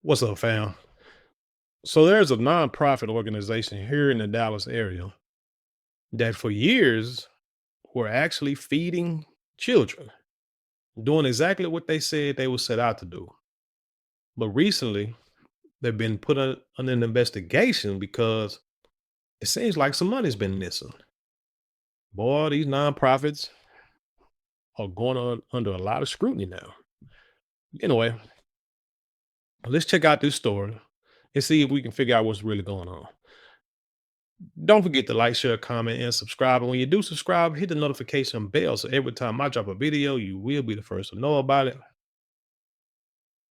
What's up, fam? So there's a nonprofit organization here in the Dallas area that for years were actually feeding children, doing exactly what they said they were set out to do. But recently, they've been put under an investigation because it seems like some money's been missing. Boy, these nonprofits are going on under a lot of scrutiny now. Anyway, let's check out this story and see if we can figure out what's really going on. Don't forget to like, share, comment, and subscribe. And when you do subscribe, hit the notification bell so every time I drop a video, you will be the first to know about it.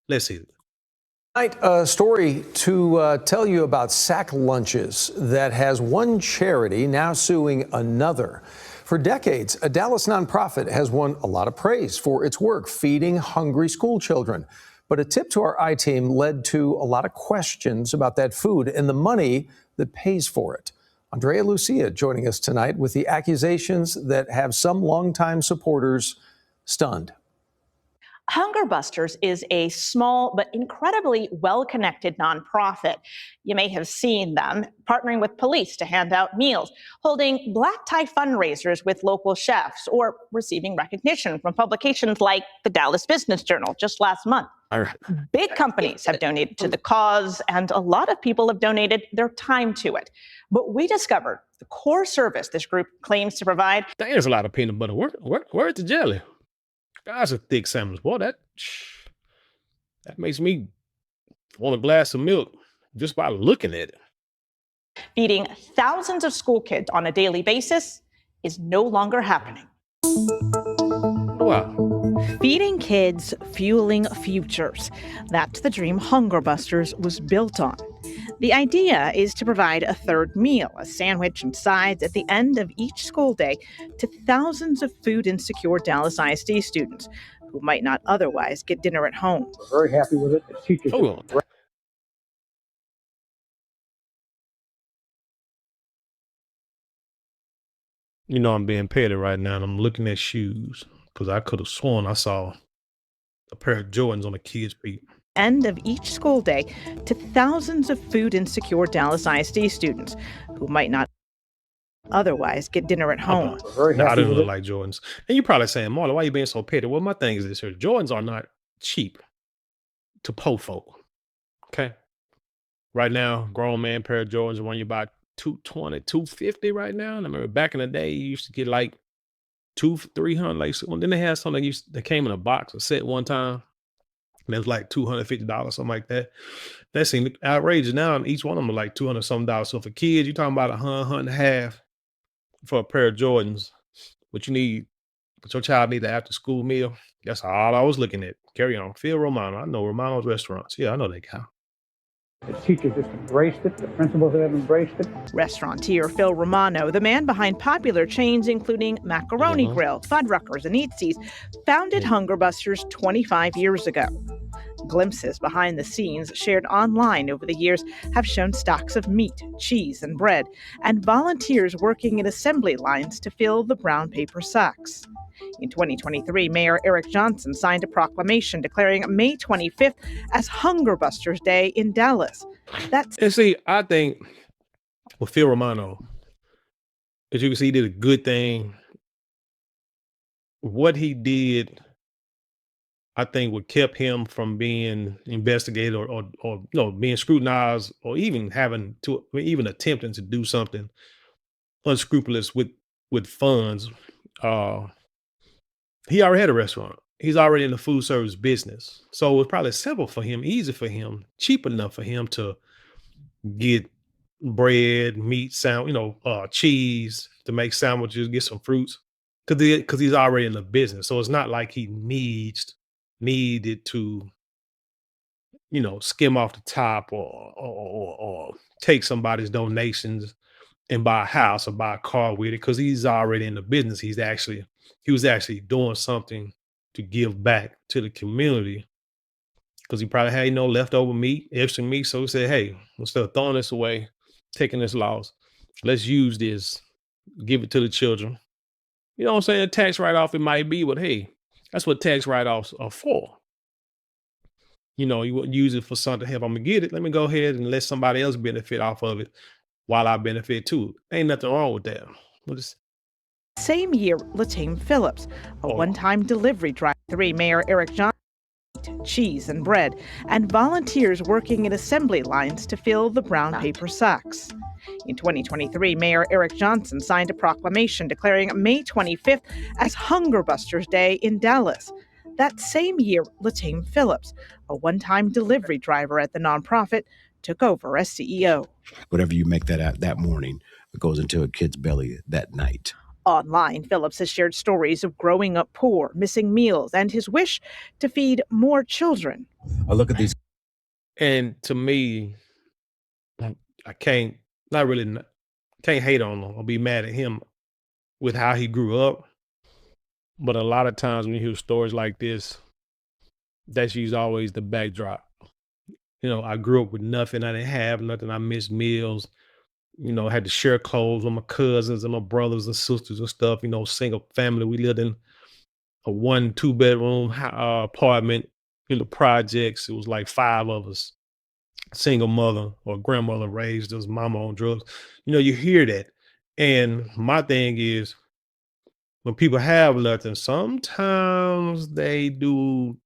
Let's see it. Tonight, a story to tell you about sack lunches that has one charity now suing another. For decades, a Dallas nonprofit has won a lot of praise for its work feeding hungry school children. But a tip to our I-team led to a lot of questions about that food and the money that pays for it. Andrea Lucia joining us tonight with the accusations that have some longtime supporters stunned. Hunger Busters is a small but incredibly well-connected nonprofit. You may have seen them partnering with police to hand out meals, holding black tie fundraisers with local chefs, or receiving recognition from publications like the Dallas Business Journal just last month. Big companies have donated to the cause, and a lot of people have donated their time to it. But we discovered the core service this group claims to provide. There's a lot of peanut butter. Where's the jelly? That's a thick sandwich. Boy, that makes me want a glass of milk just by looking at it. Feeding thousands of school kids on a daily basis is no longer happening. Wow. Feeding kids, fueling futures. That's the dream Hunger Busters was built on. The idea is to provide a third meal, a sandwich and sides at the end of each school day to thousands of food insecure Dallas ISD students who might not otherwise get dinner at home. We're very happy with it. The teachers. Hold on. You know I'm being petty right now, and I'm looking at shoes because I could have sworn I saw a pair of Jordans on a kid's feet. End of each school day to thousands of food insecure Dallas ISD students who might not otherwise get dinner at home. I didn't look like Jordans. And you're probably saying, Marla, why are you being so petty? Well, my thing is this here. Jordans are not cheap to po folk. Okay. Right now, grown man pair of Jordans run you about $220, $250 right now. And I remember back in the day, you used to get like $200, $300. Like, well, then they had something that came in a box, a set one time. And it was like $250, something like that. That seemed outrageous. Now each one of them are like $200 something. So for kids, you're talking about $100 for a pair of Jordans. What your child need an after school meal. That's all I was looking at. Carry on. Phil Romano. I know Romano's restaurants. Yeah, I know they count. The teachers just embraced it. The principals have embraced it. Restaurateur Phil Romano, the man behind popular chains including Macaroni Grill, Fuddruckers, and Eatsies, founded Hunger Busters 25 years ago. Glimpses behind the scenes shared online over the years have shown stocks of meat, cheese, and bread, and volunteers working in assembly lines to fill the brown paper sacks. In 2023, Mayor Eric Johnson signed a proclamation declaring May 25th as Hunger Busters Day in Dallas. And see, I think with Phil Romano, as you can see, he did a good thing. What he did, I think, what kept him from being investigated or being scrutinized or even even attempting to do something unscrupulous with funds. He already had a restaurant. He's already in the food service business. So it was probably simple for him, easy for him, cheap enough for him to get bread, meat, cheese to make sandwiches, get some fruits. Because he's already in the business. So it's not like he needed to, skim off the top or take somebody's donations and buy a house or buy a car with it, because he's already in the business. He was actually doing something to give back to the community, because he probably had leftover meat, extra meat. So he said, hey, instead of throwing this away, taking this loss, let's use this, give it to the children. You know what I'm saying? A tax write-off it might be, but hey, that's what tax write-offs are for. You wouldn't use it for something. If I'm gonna get it, let me go ahead and let somebody else benefit off of it while I benefit too. Ain't nothing wrong with that. We'll just Same year, Latame Phillips, a hold on. one-time delivery driver. Mayor Eric Johnson, cheese and bread, and volunteers working in assembly lines to fill the brown paper sacks. In 2023, Mayor Eric Johnson signed a proclamation declaring May 25th as Hunger Busters Day in Dallas. That same year, Latame Phillips, a one-time delivery driver at the nonprofit, took over as CEO. Whatever you make that morning goes into a kid's belly that night. Online, Phillips has shared stories of growing up poor, missing meals, and his wish to feed more children. I look at these. And to me, I can't hate on him or be mad at him with how he grew up. But a lot of times when you hear stories like this, that's usually always the backdrop. I grew up with nothing. I didn't have nothing. I missed meals. I had to share clothes with my cousins and my brothers and sisters and stuff. Single family. We lived in a 1-2 bedroom apartment in the projects. It was like 5 of us. Single mother or grandmother raised us, mama on drugs. You hear that. And my thing is, when people have nothing, sometimes they do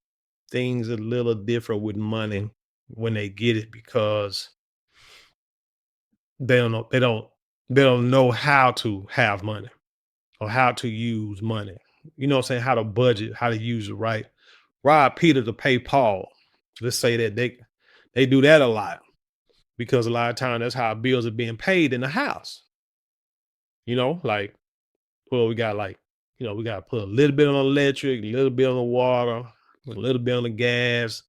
things a little different with money when they get it because they don't know how to have money or how to use money. You know what I'm saying? How to budget, how to use it right. Rob Peter to pay Paul. Let's say that they do that a lot because a lot of times that's how bills are being paid in the house. We got we got to put a little bit on electric, a little bit on the water, a little bit on the gas,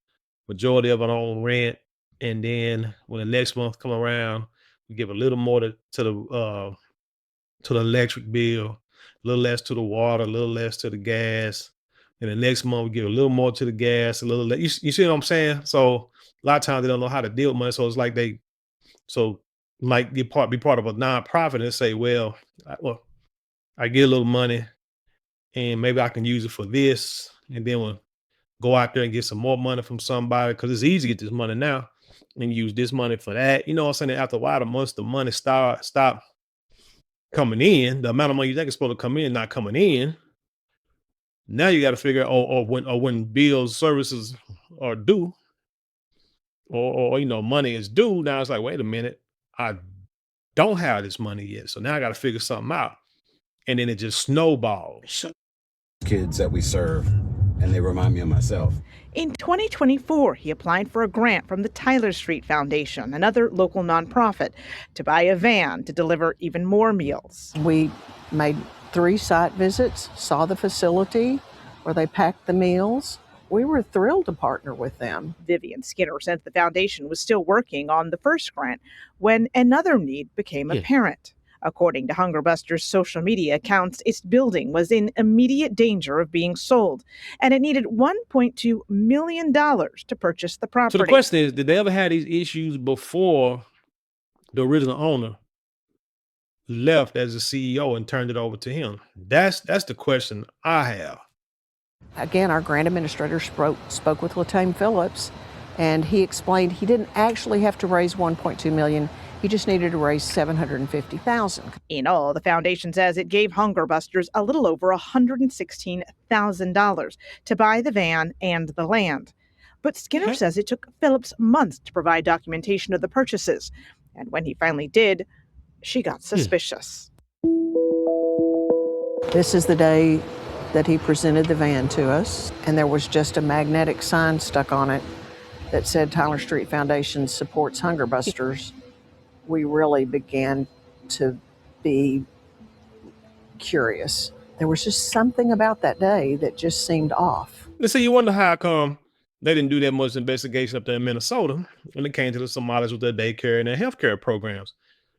majority of it on rent. And then when the next month come around, we give a little more to the electric bill, a little less to the water, a little less to the gas. And the next month we give a little more to the gas, a little less. You see what I'm saying? So a lot of times they don't know how to deal with money. So it's like they might be part of a nonprofit and say, well, I get a little money and maybe I can use it for this. And then we'll go out there and get some more money from somebody because it's easy to get this money now and use this money for that. You know what I'm saying? After a while, once the money stop coming in, the amount of money you think is supposed to come in, not coming in. Now you got to figure out, or when bills, services are due, or money is due. Now it's like, wait a minute, I don't have this money yet, so now I got to figure something out, and then it just snowballs. Kids that we serve, and they remind me of myself. In 2024, he applied for a grant from the Tyler Street Foundation, another local nonprofit, to buy a van to deliver even more meals. We made 3 site visits, saw the facility where they packed the meals. We were thrilled to partner with them. Vivian Skinner says the foundation was still working on the first grant when another need became apparent. According to Hunger Busters' social media accounts, its building was in immediate danger of being sold, and it needed $1.2 million to purchase the property. So the question is, did they ever have these issues before the original owner left as a CEO and turned it over to him? That's the question I have. Again, our grant administrator spoke with Latame Phillips, and he explained he didn't actually have to raise $1.2 million. He just needed to raise $750,000. In all, the foundation says it gave Hunger Busters a little over $116,000 to buy the van and the land. But Skinner says it took Phillips months to provide documentation of the purchases. And when he finally did, she got suspicious. This is the day that he presented the van to us, and there was just a magnetic sign stuck on it that said Tyler Street Foundation supports Hunger Busters. We really began to be curious. There was just something about that day that just seemed off. So you wonder how come they didn't do that much investigation up there in Minnesota when it came to the Somalis with their daycare and their healthcare programs,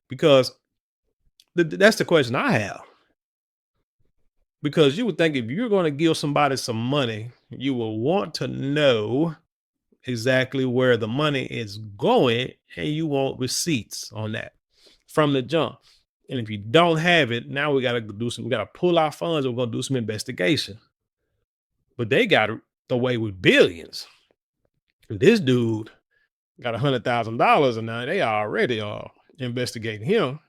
because that's the question I have. Because you would think if you're going to give somebody some money, you will want to know exactly where the money is going, and you want receipts on that from the jump. And if you don't have it, now we got to pull our funds and we're going to do some investigation. But they got away with billions. This dude got $100,000 and now they already are investigating him.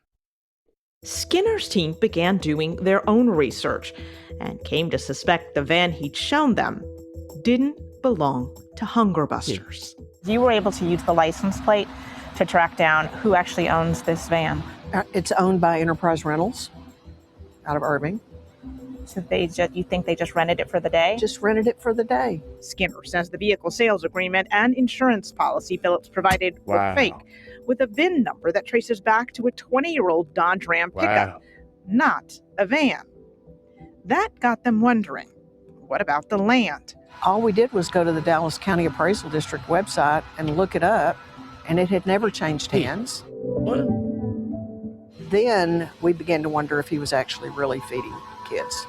Skinner's team began doing their own research and came to suspect the van he'd shown them didn't belong to Hunger Busters. You were able to use the license plate to track down who actually owns this van. It's owned by Enterprise Rentals out of Irving. So you think they just rented it for the day? Just rented it for the day. Skinner says the vehicle sales agreement and insurance policy Phillips provided were Wow. fake, with a VIN number that traces back to a 20-year-old Dodge Ram pickup, Wow. not a van. That got them wondering, what about the land? All we did was go to the Dallas County Appraisal District website and look it up, and it had never changed hands. What? Then we began to wonder if he was actually really feeding kids.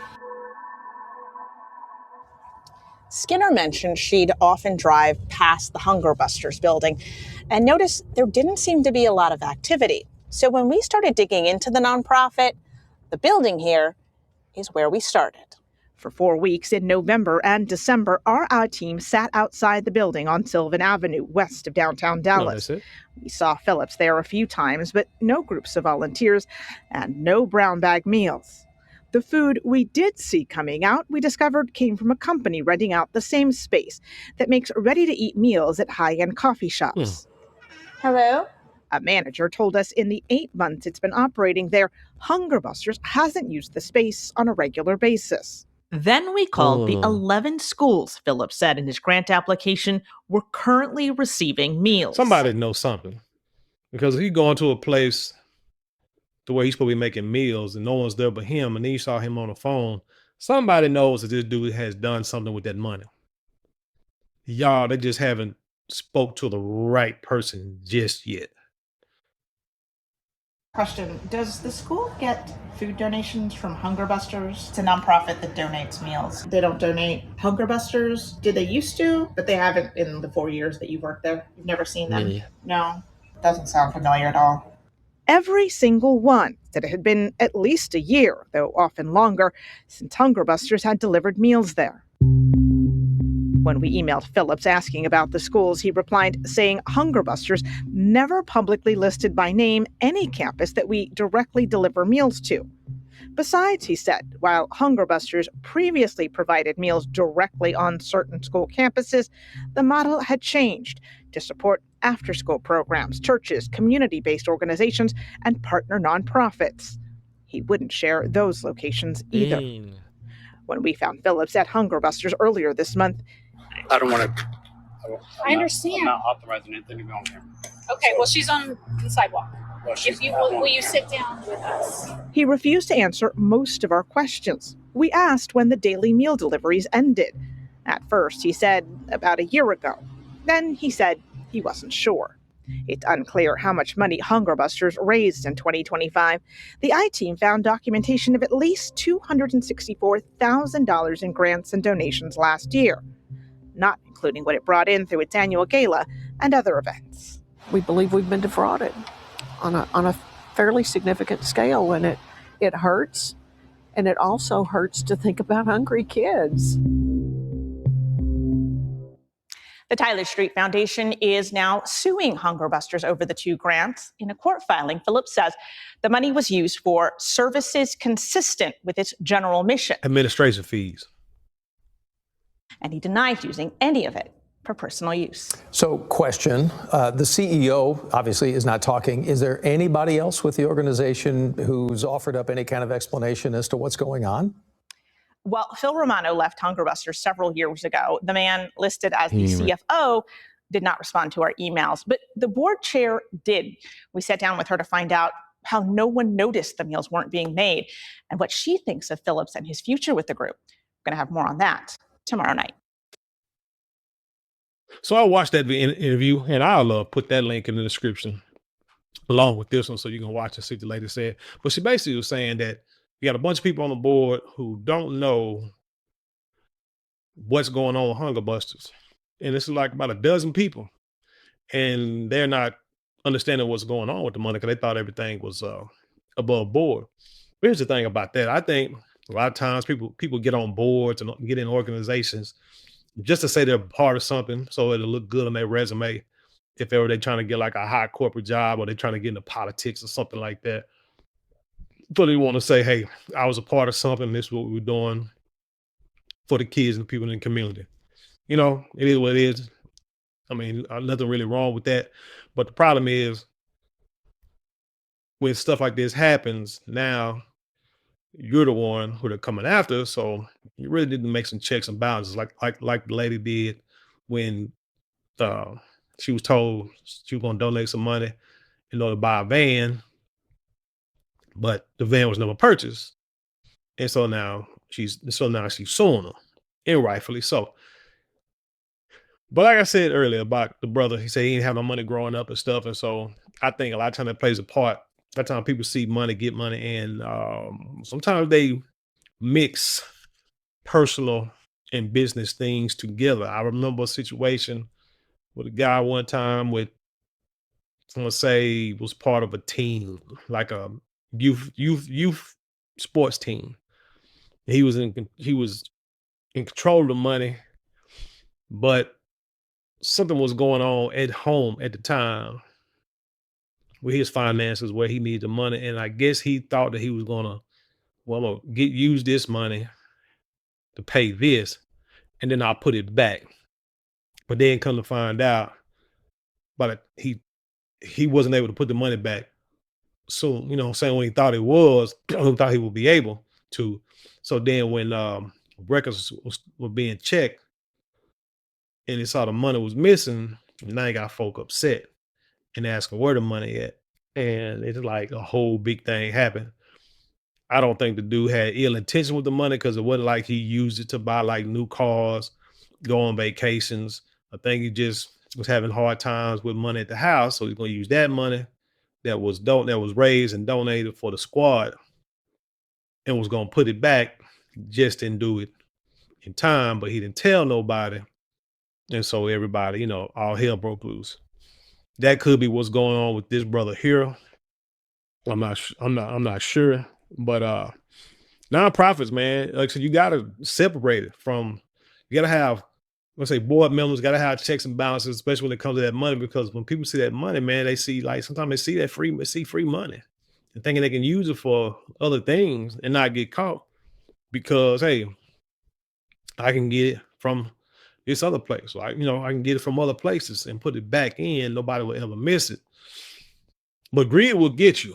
Skinner mentioned she'd often drive past the Hunger Busters building and noticed there didn't seem to be a lot of activity. So when we started digging into the nonprofit, the building here is where we started. For 4 weeks in November and December, our team sat outside the building on Sylvan Avenue, west of downtown No, Dallas. that's it. We saw Phillips there a few times, but no groups of volunteers and no brown bag meals. The food we did see coming out, we discovered came from a company renting out the same space that makes ready-to-eat meals at high-end coffee shops. Hello? A manager told us in the 8 months it's been operating there, Hunger Busters hasn't used the space on a regular basis. Then we called the 11 schools, Phillips said in his grant application, were currently receiving meals. Somebody knows something. Because if you go into a place to where he's supposed to be making meals and no one's there but him, and then you saw him on the phone, somebody knows that this dude has done something with that money. Y'all, they just haven't spoke to the right person just yet. Question, does the school get food donations from Hunger Busters? It's a nonprofit that donates meals. They don't donate Hunger Busters. Did they used to? But they haven't in the 4 years that you've worked there. You've never seen them? Yeah. No. Doesn't sound familiar at all. Every single one said it had been at least a year, though often longer, since Hunger Busters had delivered meals there. When we emailed Phillips asking about the schools, he replied saying Hunger Busters never publicly listed by name any campus that we directly deliver meals to. Besides, he said, while Hunger Busters previously provided meals directly on certain school campuses, the model had changed to support after-school programs, churches, community-based organizations, and partner nonprofits. He wouldn't share those locations either. When we found Phillips at Hunger Busters earlier this month, I don't want to. I understand. I'm not authorizing anything to be on camera. Okay, well, she's on the sidewalk. Well, she's If you not on will you camera. sit down with us? he refused to answer most of our questions. We asked when the daily meal deliveries ended. At first, he said about a year ago. Then he said he wasn't sure. It's unclear how much money Hunger Busters raised in 2025. The I-Team found documentation of at least $264,000 in grants and donations last year, not including what it brought in through its annual gala and other events. We believe we've been defrauded on a fairly significant scale, and it hurts, and it also hurts to think about hungry kids. The Tyler Street Foundation is now suing Hunger Busters over the 2 grants. In a court filing, Phillips says the money was used for services consistent with its general mission, Administration fees. and he denied using any of it for personal use. So, question, the CEO obviously is not talking. Is there anybody else with the organization who's offered up any kind of explanation as to what's going on? Well, Phil Romano left Hunger Busters several years ago. The man listed as the CFO did not respond to our emails, but the board chair did. We sat down with her to find out how no one noticed the meals weren't being made and what she thinks of Phillips and his future with the group. We're going to have more on that tomorrow night. So I watched that interview, and I'll put that link in the description along with this one so you can watch and see what the lady said. But she basically was saying that you got a bunch of people on the board who don't know what's going on with Hunger Busters. And this is like about a dozen people. And they're not understanding what's going on with the money because they thought everything was above board. But here's the thing about that. I think a lot of times people get on boards and get in organizations just to say they're part of something so it'll look good on their resume if ever they're trying to get like a high corporate job or they're trying to get into politics or something like that. So they want to say, hey, I was a part of something. This is what we were doing for the kids and the people in the community. You know, it is what it is. I mean, nothing really wrong with that. But the problem is when stuff like this happens, now you're the one who they're coming after. So you really need to make some checks and balances, like the lady did when she was told she was going to donate some money in order to buy a van, but the van was never purchased, and so now she's suing her, and rightfully so. But like I said earlier about the brother, he said he didn't have no money growing up and stuff, and so I think a lot of time that plays a part. A lot of time people see money, get money, and sometimes they mix personal and business things together. I remember a situation with a guy one time with, I'm gonna say, was part of a team, like a youth sports team. He was in control of the money, but something was going on at home at the time with his finances where he needed the money, and I guess he thought that he was gonna, well, I'm gonna use this money to pay this, and then I'll put it back. But then come to find out, but he wasn't able to put the money back. So, you know, saying when he thought it was, thought he would be able to. So then when records were being checked and he saw the money was missing, now he got folk upset and asking where the money at. And it's like a whole big thing happened. I don't think the dude had ill intention with the money because it wasn't like he used it to buy like new cars, go on vacations. I think he just was having hard times with money at the house. So he's going to use that money that was raised and donated for the squad and was going to put it back. Just didn't do it in time, but he didn't tell nobody. And so everybody, you know, all hell broke loose. That could be what's going on with this brother here. I'm not sure, but nonprofits, man, like I said, you got to separate it from, you got to have, let's say, board members, got to have checks and balances, especially when it comes to that money, because when people see that money, man, they see, like, sometimes they see that free money and thinking they can use it for other things and not get caught because, hey, I can get it from this other place. Like, you know, I can get it from other places and put it back in. Nobody will ever miss it. But greed will get you.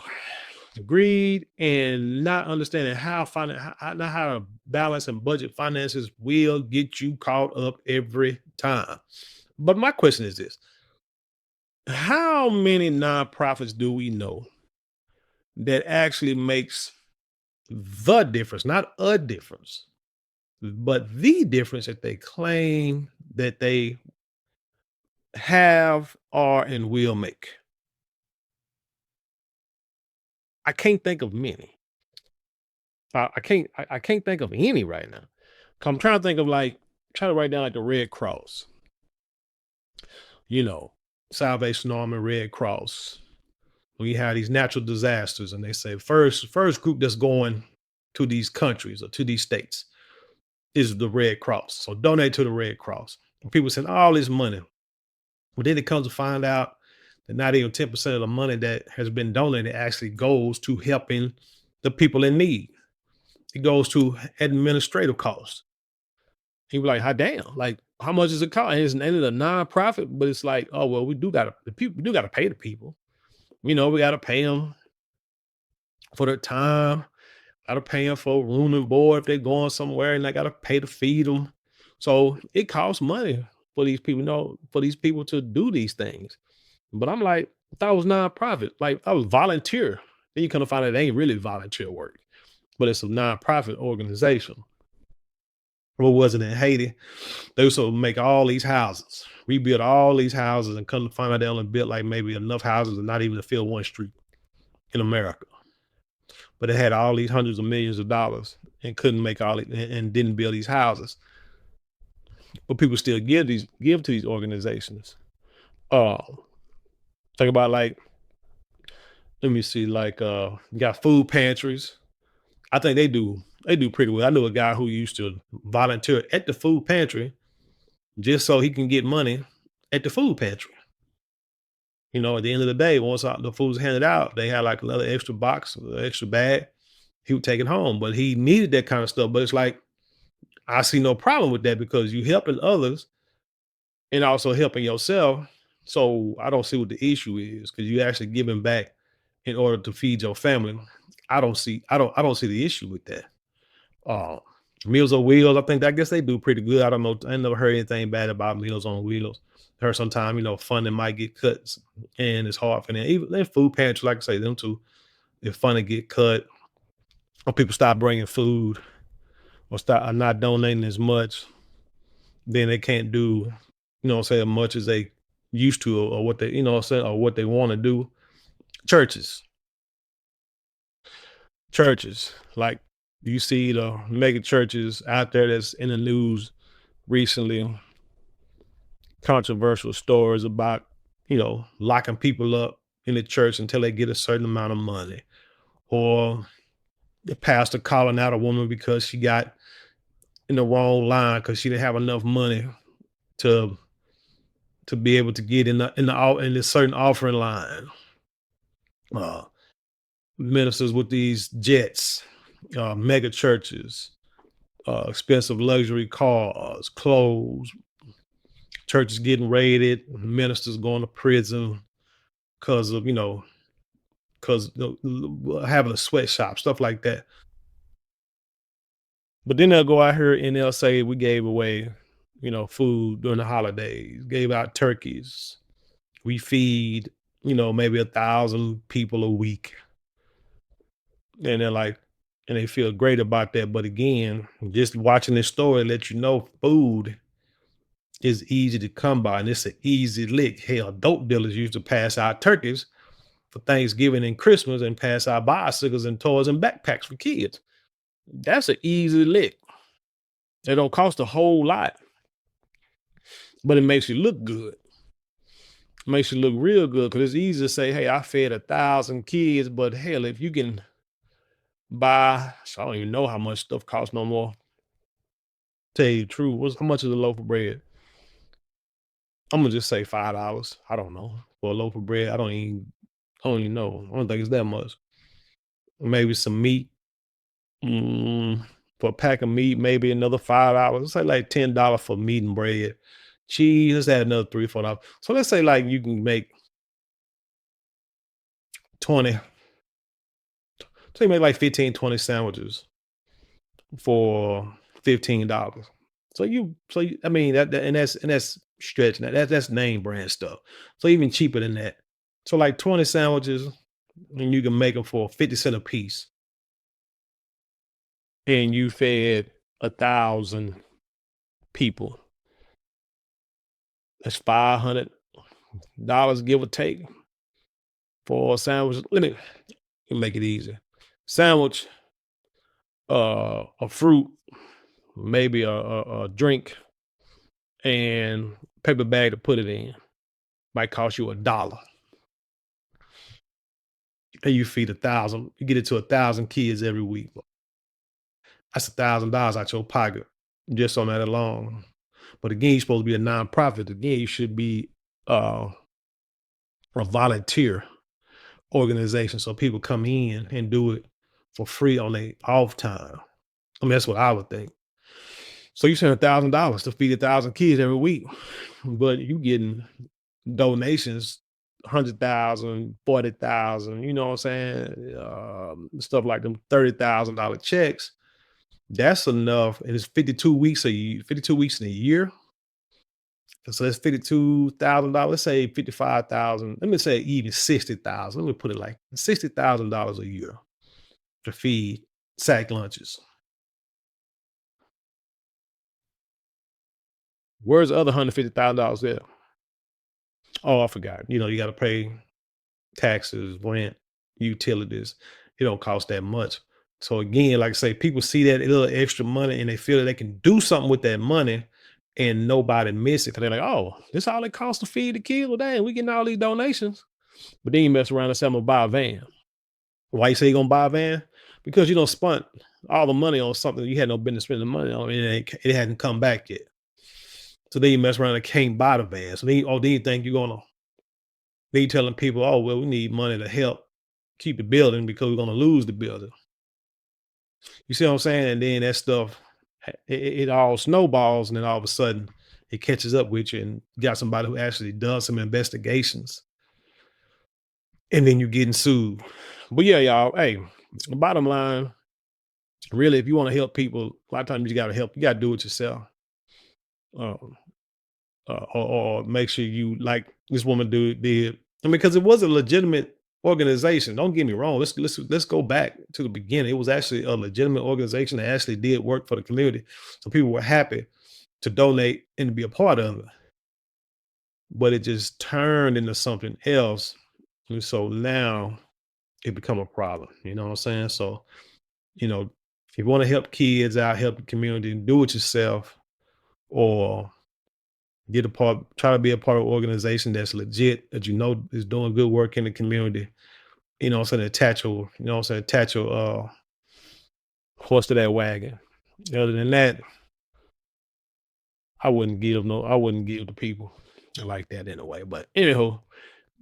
Greed and not understanding how to balance and budget finances will get you caught up every time. But my question is this: how many nonprofits do we know that actually makes the difference, not a difference, but the difference that they claim that they have, are, and will make? I can't think of many. I can't think of any right now. 'Cause I'm trying to think of trying to write down like the Red Cross, you know, Salvation Army, Red Cross. When you have these natural disasters and they say first group that's going to these countries or to these states is the Red Cross. So donate to the Red Cross. And people send all this money. But then it comes to find out that not even 10% of the money that has been donated actually goes to helping the people in need. It goes to administrative costs. He was like, "How damn? Like, how much is it cost?" And it's a nonprofit, but it's like, oh well, we do gotta pay the people. You know, we gotta pay them for their time. Gotta pay them for room and board if they're going somewhere, and I gotta pay to feed them. So it costs money for these people, to do these things. But I'm like, I thought it was nonprofit. Like, I was volunteer. Then you kind of find out it ain't really volunteer work, but it's a nonprofit organization. What was it in Haiti? They used to make all these houses, rebuild all these houses, and come to find out they only built like maybe enough houses and not even to fill one street in America. But they had all these hundreds of millions of dollars and couldn't make all it and didn't build these houses. But people still give to these organizations. Think about let me see, you got food pantries. I think they do pretty well. I knew a guy who used to volunteer at the food pantry just so he can get money at the food pantry. You know, at the end of the day, once the food's handed out, they had like another extra box, extra bag. He would take it home, but he needed that kind of stuff. But it's like, I see no problem with that because you helping others and also helping yourself. So I don't see what the issue is because you actually giving back in order to feed your family. I don't see the issue with that. Meals on Wheels, I guess they do pretty good. I don't know. I never heard anything bad about Meals on Wheels. Heard sometimes, you know, funding might get cut and it's hard for them. Even their food pantry, like I say, them too, if funding get cut or people stop bringing food or start not donating as much, then they can't do, you know, say as much as they used to or what they, you know, say or what they want to do. Churches, like you see the mega churches out there that's in the news recently, controversial stories about, you know, locking people up in the church until they get a certain amount of money, or the pastor calling out a woman because she got in the wrong line because she didn't have enough money to be able to get in this certain offering line. Ministers with these jets, mega churches, expensive luxury cars, clothes, churches getting raided, ministers going to prison because of, you know, having a sweatshop, stuff like that. But then they'll go out here and they'll say we gave away, you know, food during the holidays, gave out turkeys. We feed, you know, maybe 1,000 people a week. And they're like, and they feel great about that. But again, just watching this story let you know food is easy to come by and it's an easy lick. Hell, dope dealers used to pass out turkeys for Thanksgiving and Christmas and pass out bicycles and toys and backpacks for kids. That's an easy lick. It don't cost a whole lot, but it makes you look good. It makes you look real good because it's easy to say, hey, I fed 1,000 kids, but hell, if you can buy, so I don't even know how much stuff costs no more. Tell you the truth, how much is a loaf of bread? I'm gonna just say $5. I don't know. For a loaf of bread, I don't even know. I don't think it's that much. Maybe some meat. For a pack of meat, maybe another $5. Let's say like $10 for meat and bread. Cheese, let's add another $3, $4. So let's say like you can make 20. So you make like 15, 20 sandwiches for $15. I mean that's stretching that. That's name brand stuff. So even cheaper than that. So like 20 sandwiches, and you can make them for 50 cents a piece. And you fed 1,000 people. That's $500, give or take, for a sandwich. Let me make it easy. Sandwich, a fruit, maybe a drink, and paper bag to put it in. Might cost you $1. And you feed 1,000. You get it to 1,000 kids every week. That's $1,000 out your pocket just on that alone. But again, you're supposed to be a nonprofit. Again, you should be a volunteer organization. So people come in and do it for free on their off time. I mean, that's what I would think. So you spend $1,000 to feed 1,000 kids every week, but you getting donations, 100,000, 40,000, you know what I'm saying? Stuff like them $30,000 checks. That's enough. And it's 52 weeks in a year. So that's $52,000. Let's say 55,000. Let me say even 60,000. Let me put it like $60,000 a year to feed sack lunches. Where's the other $150,000 there? Oh, I forgot. You know, you got to pay taxes, rent, utilities. It don't cost that much. So again, like I say, people see that little extra money and they feel that they can do something with that money and nobody miss it. Cause they're like, oh, this all it costs to feed the kids? Well, dang, we getting all these donations. But then you mess around and say, I'm gonna buy a van. Why you say you're gonna buy a van? Because you don't spent all the money on something you had no business spending the money on. It hadn't come back yet. So then you mess around and can't buy the van. So then you think you're gonna be telling people, oh, well, we need money to help keep the building because we're gonna lose the building. You see what I'm saying? And then that stuff, it all snowballs, and then all of a sudden it catches up with you, and you got somebody who actually does some investigations, and then you're getting sued. But yeah, y'all, hey, the bottom line, really, if you want to help people, a lot of times you got to do it yourself. Or make sure you, like this woman did. I mean, because it was a legitimate organization. Don't get me wrong. Let's go back to the beginning. It was actually a legitimate organization that actually did work for the community. So people were happy to donate and to be a part of it. But it just turned into something else. And so now it become a problem. You know what I'm saying? So, you know, if you want to help kids out, help the community, do it yourself, or try to be a part of an organization that's legit, that you know is doing good work in the community. You know what I'm saying? Attach your horse to that wagon. Other than that, I wouldn't give the people like that anyway. But anyhow,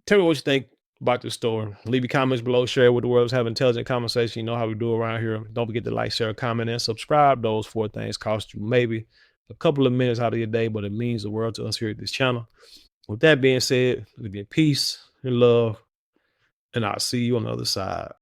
tell me what you think about this story. Leave your comments below, share it with the world. Let's have intelligent conversation. You know how we do around here. Don't forget to like, share, comment, and subscribe. Those 4 things cost you maybe a couple of minutes out of your day, but it means the world to us here at this channel. With that being said, live in peace and love, and I'll see you on the other side.